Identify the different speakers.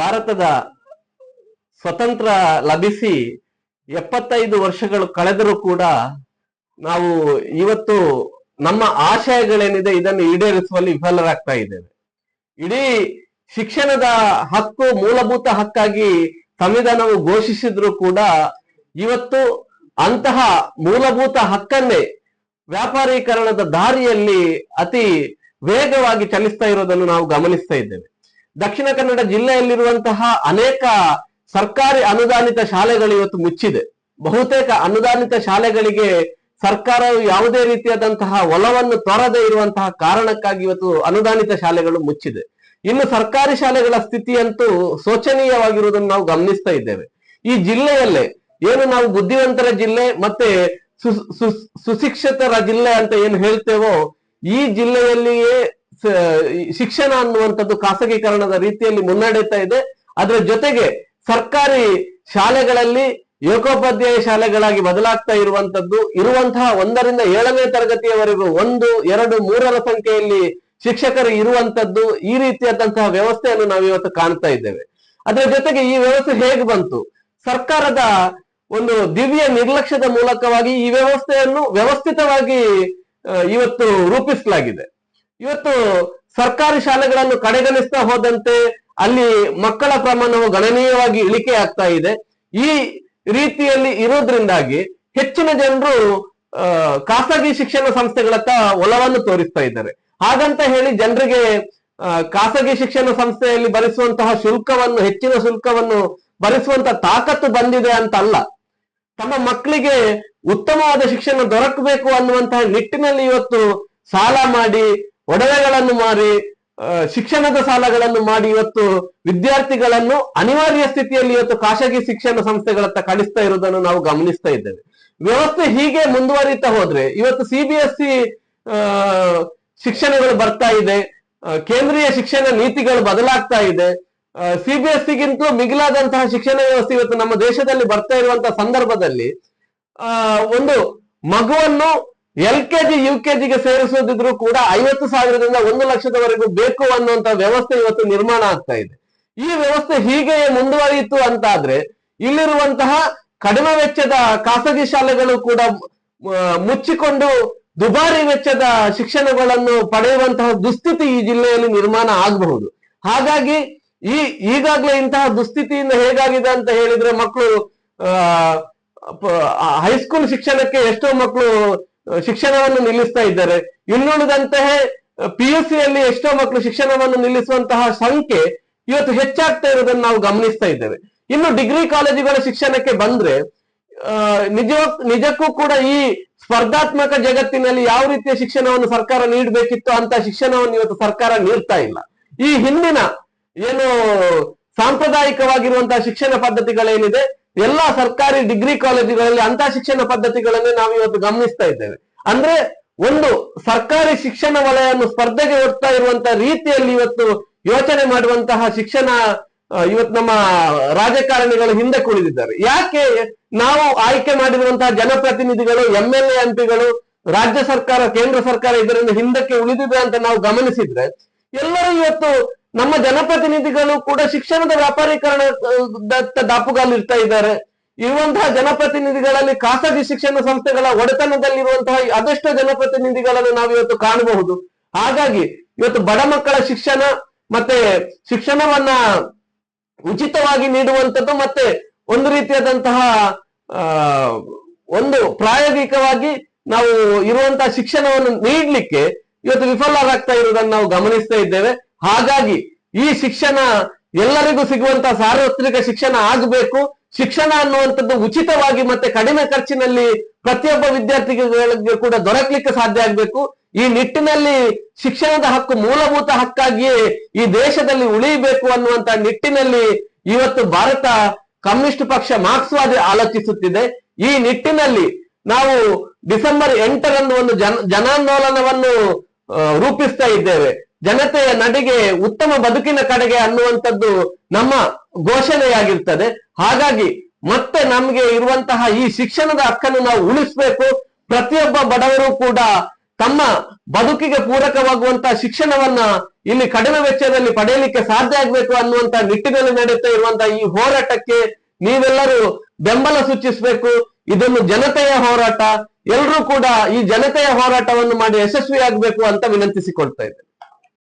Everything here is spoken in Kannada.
Speaker 1: ಭಾರತದ ಸ್ವತಂತ್ರ ಲಭಿಸಿ 75 ವರ್ಷಗಳು ಕಳೆದರೂ ಕೂಡ ನಾವು ಇವತ್ತು ನಮ್ಮ ಆಶಯಗಳೇನಿದೆ ಇದನ್ನು ಈಡೇರಿಸುವಲ್ಲಿ ವಿಫಲರಾಗ್ತಾ ಇದ್ದೇವೆ. ಇಡೀ ಶಿಕ್ಷಣದ ಹಕ್ಕು ಮೂಲಭೂತ ಹಕ್ಕಾಗಿ ಸಂವಿಧಾನವು ಘೋಷಿಸಿದ್ರು ಕೂಡ ಇವತ್ತು ಅಂತಹ ಮೂಲಭೂತ ಹಕ್ಕನ್ನೇ ವ್ಯಾಪಾರೀಕರಣದ ದಾರಿಯಲ್ಲಿ ಅತಿ ವೇಗವಾಗಿ ಚಲಿಸ್ತಾ ಇರೋದನ್ನು ನಾವು ಗಮನಿಸ್ತಾ ಇದ್ದೇವೆ. ದಕ್ಷಿಣ ಕನ್ನಡ ಜಿಲ್ಲೆಯಲ್ಲಿರುವಂತಹ ಅನೇಕ ಸರ್ಕಾರಿ ಅನುದಾನಿತ ಶಾಲೆಗಳು ಇವತ್ತು ಮುಚ್ಚಿದೆ. ಬಹುತೇಕ ಅನುದಾನಿತ ಶಾಲೆಗಳಿಗೆ ಸರ್ಕಾರವು ಯಾವುದೇ ರೀತಿಯಾದಂತಹ ಒಲವನ್ನು ತೋರದೇ ಇರುವಂತಹ ಕಾರಣಕ್ಕಾಗಿ ಇವತ್ತು ಅನುದಾನಿತ ಶಾಲೆಗಳು ಮುಚ್ಚಿದೆ. ಇನ್ನು ಸರ್ಕಾರಿ ಶಾಲೆಗಳ ಸ್ಥಿತಿಯಂತೂ ಶೋಚನೀಯವಾಗಿರುವುದನ್ನು ನಾವು ಗಮನಿಸ್ತಾ ಇದ್ದೇವೆ. ಈ ಜಿಲ್ಲೆಯಲ್ಲೇ ಏನು ನಾವು ಬುದ್ಧಿವಂತರ ಜಿಲ್ಲೆ ಮತ್ತೆ ಸುಶಿಕ್ಷಿತರ ಜಿಲ್ಲೆ ಅಂತ ಏನು ಹೇಳ್ತೇವೋ, ಈ ಜಿಲ್ಲೆಯಲ್ಲಿಯೇ ಶಿಕ್ಷಣ ಅನ್ನುವಂಥದ್ದು ಖಾಸಗೀಕರಣದ ರೀತಿಯಲ್ಲಿ ಮುನ್ನಡೆಯುತ್ತಾ ಇದೆ. ಅದರ ಜೊತೆಗೆ ಸರ್ಕಾರಿ ಶಾಲೆಗಳಲ್ಲಿ ಏಕೋಪಾಧ್ಯಾಯ ಶಾಲೆಗಳಾಗಿ ಬದಲಾಗ್ತಾ ಇರುವಂತಹ 1 ರಿಂದ 7ನೇ ತರಗತಿಯವರೆಗೂ 1, 2, 3ರ ಸಂಖ್ಯೆಯಲ್ಲಿ ಶಿಕ್ಷಕರು ಇರುವಂತದ್ದು, ಈ ರೀತಿಯಾದಂತಹ ವ್ಯವಸ್ಥೆಯನ್ನು ನಾವು ಇವತ್ತು ಕಾಣ್ತಾ ಇದ್ದೇವೆ. ಅದರ ಜೊತೆಗೆ ಈ ವ್ಯವಸ್ಥೆ ಹೇಗೆ ಬಂತು? ಸರ್ಕಾರದ ಒಂದು ದಿವ್ಯ ನಿರ್ಲಕ್ಷ್ಯದ ಮೂಲಕವಾಗಿ ಈ ವ್ಯವಸ್ಥೆಯನ್ನು ವ್ಯವಸ್ಥಿತವಾಗಿ ಇವತ್ತು ರೂಪಿಸಲಾಗಿದೆ. ಇವತ್ತು ಸರ್ಕಾರಿ ಶಾಲೆಗಳನ್ನು ಕಡೆಗಣಿಸ್ತಾ ಹೋದಂತೆ ಅಲ್ಲಿ ಮಕ್ಕಳ ಪ್ರಮಾಣವು ಗಣನೀಯವಾಗಿ ಇಳಿಕೆ ಆಗ್ತಾ ಇದೆ. ಈ ರೀತಿಯಲ್ಲಿ ಇರೋದ್ರಿಂದಾಗಿ ಹೆಚ್ಚಿನ ಜನರು ಖಾಸಗಿ ಶಿಕ್ಷಣ ಸಂಸ್ಥೆಗಳತ್ತ ಒಲವನ್ನು ತೋರಿಸ್ತಾ ಇದ್ದಾರೆ. ಹಾಗಂತ ಹೇಳಿ ಜನರಿಗೆ ಖಾಸಗಿ ಶಿಕ್ಷಣ ಸಂಸ್ಥೆಯಲ್ಲಿ ಭರಿಸುವಂತಹ ಹೆಚ್ಚಿನ ಶುಲ್ಕವನ್ನು ಭರಿಸುವಂತಹ ತಾಕತ್ತು ಬಂದಿದೆ ಅಂತ ಅಲ್ಲ. ತಮ್ಮ ಮಕ್ಕಳಿಗೆ ಉತ್ತಮವಾದ ಶಿಕ್ಷಣ ದೊರಕಬೇಕು ಅನ್ನುವಂತಹ ನಿಟ್ಟಿನಲ್ಲಿ ಇವತ್ತು ಸಾಲ ಮಾಡಿ, ಒಡವೆಗಳನ್ನು ಮಾರಿ, ಶಿಕ್ಷಣದ ಸಾಲಗಳನ್ನು ಮಾಡಿ ಇವತ್ತು ವಿದ್ಯಾರ್ಥಿಗಳನ್ನು ಅನಿವಾರ್ಯ ಸ್ಥಿತಿಯಲ್ಲಿ ಇವತ್ತು ಖಾಸಗಿ ಶಿಕ್ಷಣ ಸಂಸ್ಥೆಗಳತ್ತ ಕಳಿಸ್ತಾ ಇರುವುದನ್ನು ನಾವು ಗಮನಿಸ್ತಾ ಇದ್ದೇವೆ. ವ್ಯವಸ್ಥೆ ಹೀಗೆ ಮುಂದುವರಿತಾ ಹೋದ್ರೆ ಇವತ್ತು CBSE ಶಿಕ್ಷಣಗಳು ಬರ್ತಾ ಇದೆ, ಕೇಂದ್ರೀಯ ಶಿಕ್ಷಣ ನೀತಿಗಳು ಬದಲಾಗ್ತಾ ಇದೆ. CBSEಗಿಂತಲೂ ಮಿಗಿಲಾದಂತಹ ಶಿಕ್ಷಣ ವ್ಯವಸ್ಥೆ ಇವತ್ತು ನಮ್ಮ ದೇಶದಲ್ಲಿ ಬರ್ತಾ ಇರುವಂತಹ ಸಂದರ್ಭದಲ್ಲಿ ಒಂದು ಮಗುವನ್ನು LKG UKGಗೆ ಸೇರಿಸೋದಿದ್ರು ಕೂಡ 50,000ದಿಂದ 1 ಲಕ್ಷದವರೆಗೂ ಬೇಕು ಅನ್ನುವಂತ ವ್ಯವಸ್ಥೆ ಇವತ್ತು ನಿರ್ಮಾಣ ಆಗ್ತಾ ಇದೆ. ಈ ವ್ಯವಸ್ಥೆ ಹೀಗೆ ಮುಂದುವರಿಯಿತು ಅಂತಾದ್ರೆ ಇಲ್ಲಿರುವಂತಹ ಕಡಿಮೆ ವೆಚ್ಚದ ಖಾಸಗಿ ಶಾಲೆಗಳು ಕೂಡ ಮುಚ್ಚಿಕೊಂಡು ದುಬಾರಿ ವೆಚ್ಚದ ಶಿಕ್ಷಣಗಳನ್ನು ಪಡೆಯುವಂತಹ ದುಸ್ಥಿತಿ ಈ ಜಿಲ್ಲೆಯಲ್ಲಿ ನಿರ್ಮಾಣ ಆಗಬಹುದು. ಹಾಗಾಗಿ ಈಗಾಗಲೇ ಇಂತಹ ದುಸ್ಥಿತಿಯಿಂದ ಹೇಗಾಗಿದೆ ಅಂತ ಹೇಳಿದ್ರೆ, ಮಕ್ಕಳು ಹೈಸ್ಕೂಲ್ ಶಿಕ್ಷಣಕ್ಕೆ ಎಷ್ಟೋ ಮಕ್ಕಳು ಶಿಕ್ಷಣವನ್ನು ನಿಲ್ಲಿಸ್ತಾ ಇದ್ದಾರೆ. ಇನ್ನುಳಿದಂತಹ PUCಯಲ್ಲಿ ಎಷ್ಟೋ ಮಕ್ಕಳು ಶಿಕ್ಷಣವನ್ನು ನಿಲ್ಲಿಸುವಂತಹ ಸಂಖ್ಯೆ ಇವತ್ತು ಹೆಚ್ಚಾಗ್ತಾ ಇರೋದನ್ನು ನಾವು ಗಮನಿಸ್ತಾ ಇದ್ದೇವೆ. ಇನ್ನು ಡಿಗ್ರಿ ಕಾಲೇಜುಗಳ ಶಿಕ್ಷಣಕ್ಕೆ ಬಂದ್ರೆ ನಿಜಕ್ಕೂ ಕೂಡ ಈ ಸ್ಪರ್ಧಾತ್ಮಕ ಜಗತ್ತಿನಲ್ಲಿ ಯಾವ ರೀತಿಯ ಶಿಕ್ಷಣವನ್ನು ಸರ್ಕಾರ ನೀಡಬೇಕಿತ್ತು ಅಂತ ಶಿಕ್ಷಣವನ್ನು ಇವತ್ತು ಸರ್ಕಾರ ನೀಡ್ತಾ ಇಲ್ಲ. ಈ ಹಿಂದಿನ ಏನು ಸಾಂಪ್ರದಾಯಿಕವಾಗಿರುವಂತಹ ಶಿಕ್ಷಣ ಪದ್ಧತಿಗಳೇನಿದೆ, ಎಲ್ಲಾ ಸರ್ಕಾರಿ ಡಿಗ್ರಿ ಕಾಲೇಜುಗಳಲ್ಲಿ ಅಂತಹ ಶಿಕ್ಷಣ ಪದ್ಧತಿಗಳನ್ನೇ ನಾವು ಇವತ್ತು ಗಮನಿಸ್ತಾ ಇದ್ದೇವೆ. ಅಂದ್ರೆ ಒಂದು ಸರ್ಕಾರಿ ಶಿಕ್ಷಣ ವಲಯವನ್ನು ಸ್ಪರ್ಧೆಗೆ ಒಡ್ತಾ ಇರುವಂತಹ ರೀತಿಯಲ್ಲಿ ಇವತ್ತು ಯೋಚನೆ ಮಾಡುವಂತಹ ಶಿಕ್ಷಣ ಇವತ್ತು ನಮ್ಮ ರಾಜಕಾರಣಿಗಳು ಹಿಂದೆ ಕುಳಿದಿದ್ದಾರೆ. ಯಾಕೆ ನಾವು ಆಯ್ಕೆ ಮಾಡಿರುವಂತಹ ಜನಪ್ರತಿನಿಧಿಗಳು, MLA MPಗಳು, ರಾಜ್ಯ ಸರ್ಕಾರ, ಕೇಂದ್ರ ಸರ್ಕಾರ ಇದರಿಂದ ಹಿಂದಕ್ಕೆ ಉಳಿದಿದೆ ಅಂತ ನಾವು ಗಮನಿಸಿದ್ರೆ, ಎಲ್ಲರೂ ಇವತ್ತು ನಮ್ಮ ಜನಪ್ರತಿನಿಧಿಗಳು ಕೂಡ ಶಿಕ್ಷಣದ ವ್ಯಾಪಾರೀಕರಣ ದಾಪುಗಾಲಿರ್ತಾ ಇದ್ದಾರೆ. ಇರುವಂತಹ ಜನಪ್ರತಿನಿಧಿಗಳಲ್ಲಿ ಖಾಸಗಿ ಶಿಕ್ಷಣ ಸಂಸ್ಥೆಗಳ ಒಡೆತನದಲ್ಲಿರುವಂತಹ ಅದೆಷ್ಟೋ ಜನಪ್ರತಿನಿಧಿಗಳನ್ನು ನಾವು ಇವತ್ತು ಕಾಣಬಹುದು. ಹಾಗಾಗಿ ಇವತ್ತು ಬಡ ಮಕ್ಕಳ ಶಿಕ್ಷಣ ಮತ್ತೆ ಶಿಕ್ಷಣವನ್ನ ಉಚಿತವಾಗಿ ನೀಡುವಂಥದ್ದು ಮತ್ತೆ ಒಂದು ರೀತಿಯಾದಂತಹ ಒಂದು ಪ್ರಾಯೋಗಿಕವಾಗಿ ನಾವು ಇರುವಂತಹ ಶಿಕ್ಷಣವನ್ನು ನೀಡಲಿಕ್ಕೆ ಇವತ್ತು ವಿಫಲರಾಗ್ತಾ ಇರುವುದನ್ನು ನಾವು ಗಮನಿಸ್ತಾ ಇದ್ದೇವೆ. ಹಾಗಾಗಿ ಈ ಶಿಕ್ಷಣ ಎಲ್ಲರಿಗೂ ಸಿಗುವಂತಹ ಸಾರ್ವತ್ರಿಕ ಶಿಕ್ಷಣ ಆಗಬೇಕು. ಶಿಕ್ಷಣ ಅನ್ನುವಂಥದ್ದು ಉಚಿತವಾಗಿ ಮತ್ತೆ ಕಡಿಮೆ ಖರ್ಚಿನಲ್ಲಿ ಪ್ರತಿಯೊಬ್ಬ ವಿದ್ಯಾರ್ಥಿಗಳಿಗೆ ಕೂಡ ದೊರಕಲಿಕ್ಕೆ ಸಾಧ್ಯ ಆಗಬೇಕು. ಈ ನಿಟ್ಟಿನಲ್ಲಿ ಶಿಕ್ಷಣದ ಹಕ್ಕು ಮೂಲಭೂತ ಹಕ್ಕಾಗಿಯೇ ಈ ದೇಶದಲ್ಲಿ ಉಳಿಯಬೇಕು ಅನ್ನುವಂತ ನಿಟ್ಟಿನಲ್ಲಿ ಇವತ್ತು ಭಾರತ ಕಮ್ಯುನಿಸ್ಟ್ ಪಕ್ಷ ಮಾರ್ಕ್ಸ್ವಾದಿ ಆಲೋಚಿಸುತ್ತಿದೆ. ಈ ನಿಟ್ಟಿನಲ್ಲಿ ನಾವು ಡಿಸೆಂಬರ್ 8ರಂದು ಒಂದು ಜನಾಂದೋಲನವನ್ನು ರೂಪಿಸ್ತಾ ಇದ್ದೇವೆ. ಜನತೆಯ ನಡಿಗೆ ಉತ್ತಮ ಬದುಕಿನ ಕಡೆಗೆ ಅನ್ನುವಂಥದ್ದು ನಮ್ಮ ಘೋಷಣೆಯಾಗಿರ್ತದೆ. ಹಾಗಾಗಿ ಮತ್ತೆ ನಮ್ಗೆ ಇರುವಂತಹ ಈ ಶಿಕ್ಷಣದ ಹಕ್ಕನ್ನು ನಾವು ಉಳಿಸ್ಬೇಕು. ಪ್ರತಿಯೊಬ್ಬ ಬಡವರು ಕೂಡ ತಮ್ಮ ಬದುಕಿಗೆ ಪೂರಕವಾಗುವಂತಹ ಶಿಕ್ಷಣವನ್ನ ಇಲ್ಲಿ ಕಡಿಮೆ ವೆಚ್ಚದಲ್ಲಿ ಪಡೆಯಲಿಕ್ಕೆ ಸಾಧ್ಯ ಆಗ್ಬೇಕು ಅನ್ನುವಂತ ನಿಟ್ಟಿನಲ್ಲಿ ನಡೆಯುತ್ತಾ ಇರುವಂತಹ ಈ ಹೋರಾಟಕ್ಕೆ ನೀವೆಲ್ಲರೂ ಬೆಂಬಲ ಸೂಚಿಸಬೇಕು. ಇದೊಂದು ಜನತೆಯ ಹೋರಾಟ. ಎಲ್ಲರೂ ಕೂಡ ಈ ಜನತೆಯ ಹೋರಾಟವನ್ನು ಮಾಡಿ ಯಶಸ್ವಿಯಾಗಬೇಕು ಅಂತ ವಿನಂತಿಸಿಕೊಳ್ತಾ ಇದ್ದೇನೆ.